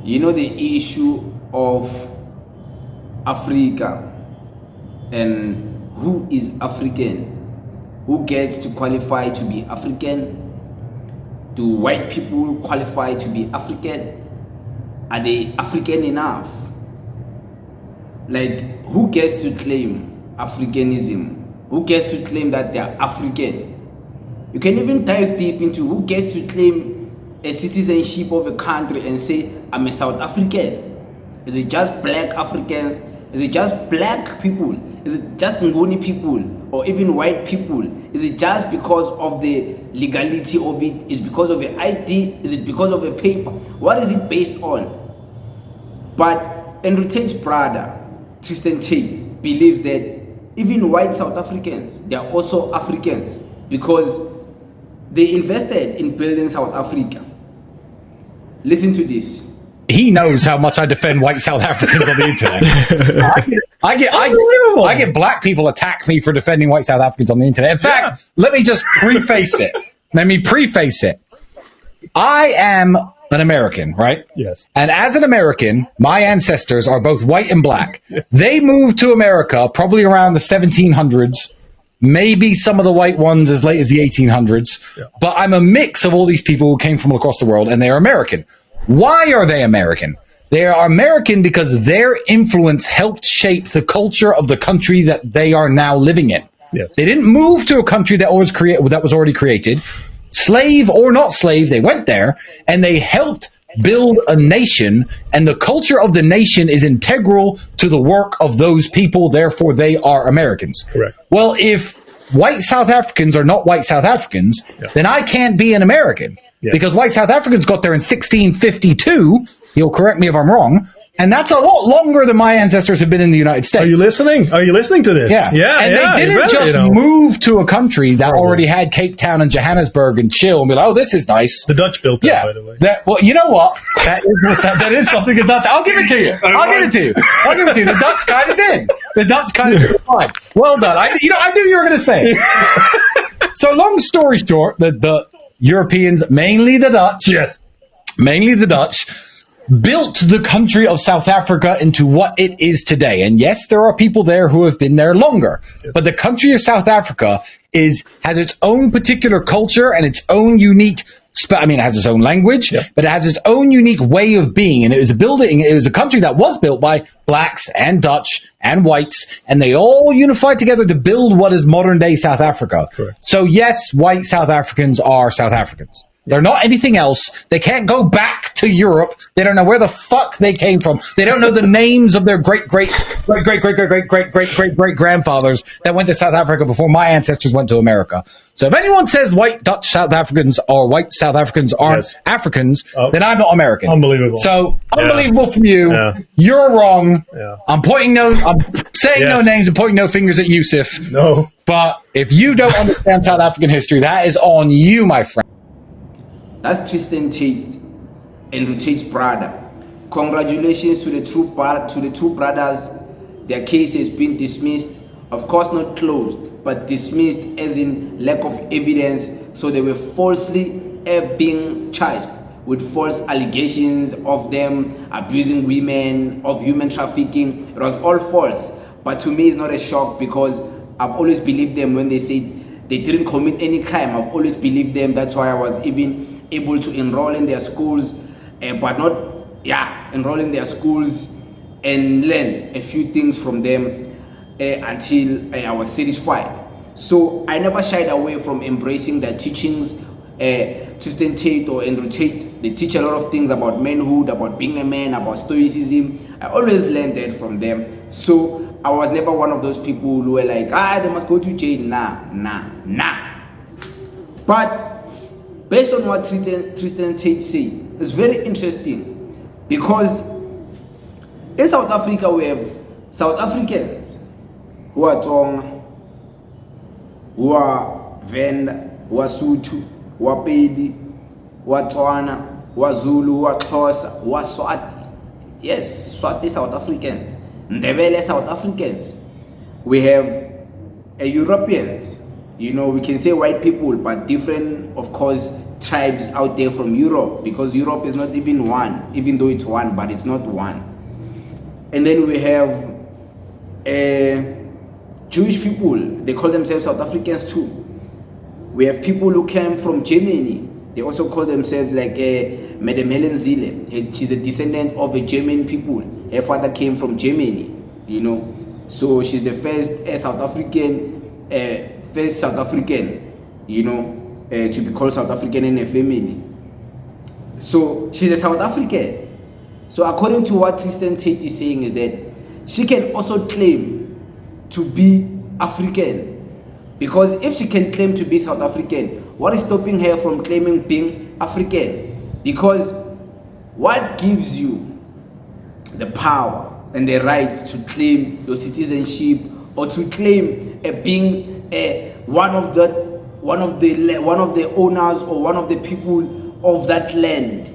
You know the issue of Africa and who is African, who gets to qualify to be African. Do white people qualify to be African? Are they African enough? Like, who gets to claim Africanism? Who gets to claim that they're African? You can even dive deep into who gets to claim a citizenship of a country and say, I'm a South African. Is it just black Africans? Is it just black people? Is it just Ngoni people or even white people? Is it just because of the legality of it? Is it because of the ID? Is it because of the paper? What is it based on? But Andrew Tate's brother, Tristan Tate, believes that even white South Africans, they are also Africans because they invested in building South Africa. Listen to this. He knows how much I defend white South Africans on the internet. I get black people attack me for defending white South Africans on the internet. In fact, let me just preface it. I am an American, right? Yes. And as an American, my ancestors are both white and black. They moved to America probably around the 1700s. Maybe some of the white ones as late as the 1800s. Yeah. But I'm a mix of all these people who came from across the world, and they are American. Why are they American? They are American because their influence helped shape the culture of the country that they are now living in. Yes. They didn't move to a country that was already created. Slave or not slave, they went there, and they helped build a nation, and the culture of the nation is integral to the work of those people, therefore they are Americans. Correct. Well, if white South Africans are not white South Africans, then I can't be an American. Because white South Africans got there in 1652, you'll correct me if I'm wrong, and that's a lot longer than my ancestors have been in the United States. Are you listening? Are you listening to this? Yeah. And they didn't just move to a country that already had Cape Town and Johannesburg and chill and be like, oh, this is nice. The Dutch built that, by the way. Well, you know what? That is something the Dutch... I'll give it to you. The Dutch kind of did. The Dutch kind of did. Fine. Well done. I knew you were going to say it. So long story short, the Europeans, mainly the Dutch, built the country of South Africa into what it is today. And yes, there are people there who have been there longer. But the country of South Africa has its own particular culture and its own unique... it has its own language, but it has its own unique way of being. And it was a country that was built by blacks and Dutch and whites, and they all unified together to build what is modern-day South Africa. Correct. So yes, white South Africans are South Africans. They're not anything else. They can't go back to Europe. They don't know where the fuck they came from. They don't know the names of their great-great-great-great-great-great-great-great-grandfathers that went to South Africa before my ancestors went to America. So if anyone says white Dutch South Africans or white South Africans aren't Africans, then I'm not American. Unbelievable. So unbelievable from you. Yeah. You're wrong. Yeah. I'm saying no names and pointing no fingers at Yusuf. No. But if you don't understand South African history, that is on you, my friend. That's Tristan Tate, Andrew Tate's brother. Congratulations to the two brothers. Their case has been dismissed. Of course, not closed, but dismissed as in lack of evidence. So they were falsely being charged with false allegations of them abusing women, of human trafficking. It was all false. But to me, it's not a shock because I've always believed them when they said they didn't commit any crime. I've always believed them. That's why I was even able to enroll in their schools, enroll in their schools and learn a few things from them until I was satisfied. So I never shied away from embracing their teachings. Tristan Tate or Andrew Tate, they teach a lot of things about manhood, about being a man, about stoicism. I always learned that from them. So I was never one of those people who were like, they must go to jail. Nah. But based on what Tristan Tate said, it's very interesting because in South Africa we have South Africans who are Tonga, who are Venda, who are Sotho, who are Pedi, who are Tswana, who are Zulu, who are Xhosa, who are Swati. Yes, Swati South Africans, Ndebele South Africans. We have Europeans. We can say white people, but different, of course, tribes out there from Europe, because Europe is not even one, even though it's one, but it's not one. And then we have Jewish people, they call themselves South Africans too. We have people who came from Germany, they also call themselves like Madame Helen Zille. She's a descendant of a German people. Her father came from Germany, you know. So she's the first South African, you know, to be called South African in a family. So she's a South African. So according to what Tristan Tate is saying is that she can also claim to be African. Because if she can claim to be South African, what is stopping her from claiming being African? Because what gives you the power and the right to claim your citizenship, or to claim being one of the owners or one of the people of that land,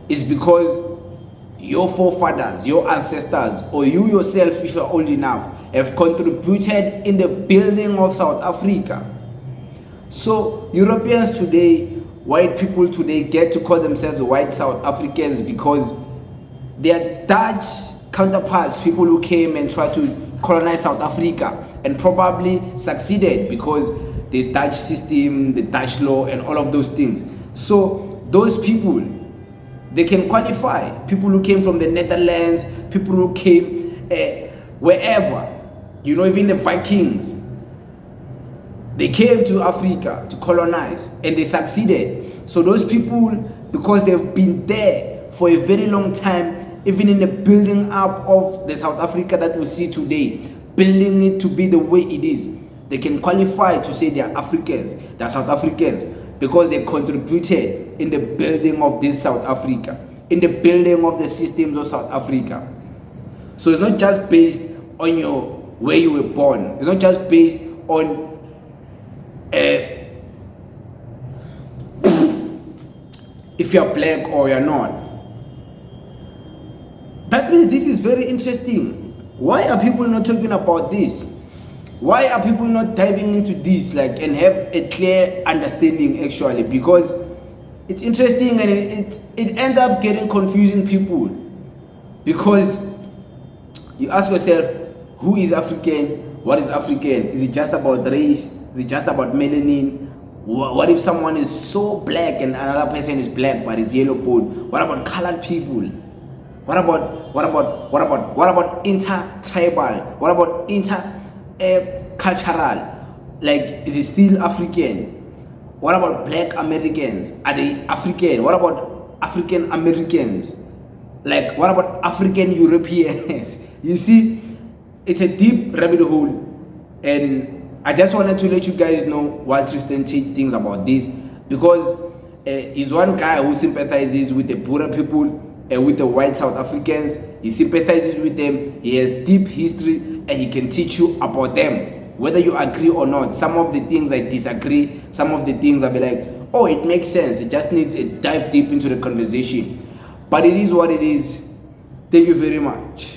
is because your forefathers, your ancestors, or you yourself, if you're old enough, have contributed in the building of South Africa. So Europeans today, white people today, get to call themselves white South Africans because their Dutch counterparts, people who came and tried to colonize South Africa and probably succeeded because there's Dutch system, the Dutch law, and all of those things. So those people, they can qualify. People who came from the Netherlands, people who came wherever, you know, even the Vikings, they came to Africa to colonize and they succeeded. So those people, because they've been there for a very long time, even in the building up of the South Africa that we see today, building it to be the way it is, they can qualify to say they are Africans, they are South Africans, because they contributed in the building of this South Africa, in the building of the systems of South Africa. So it's not just based on where you were born. It's not just based on if you're black or you're not. That means this is very interesting. Why are people not talking about this? Why are people not diving into this, like, and have a clear understanding actually? Because it's interesting and it ends up getting confusing people. Because you ask yourself, who is African? What is African? Is it just about race? Is it just about melanin? What if someone is so black and another person is black but is yellow bone? What about colored people? What about inter-tribal? What about inter-cultural? Like, is it still African? What about black Americans? Are they African? What about African Americans? Like, what about African Europeans? You see, it's a deep rabbit hole, and I just wanted to let you guys know what Tristan Tate thinks about this, because he's one guy who sympathizes with the Buddha people and with the white South Africans. He sympathizes with them. He has deep history and he can teach you about them, whether you agree or not. Some of the things I disagree, some of the things I'll be like, oh, it makes sense. It just needs a dive deep into the conversation. But it is what it is. Thank you very much.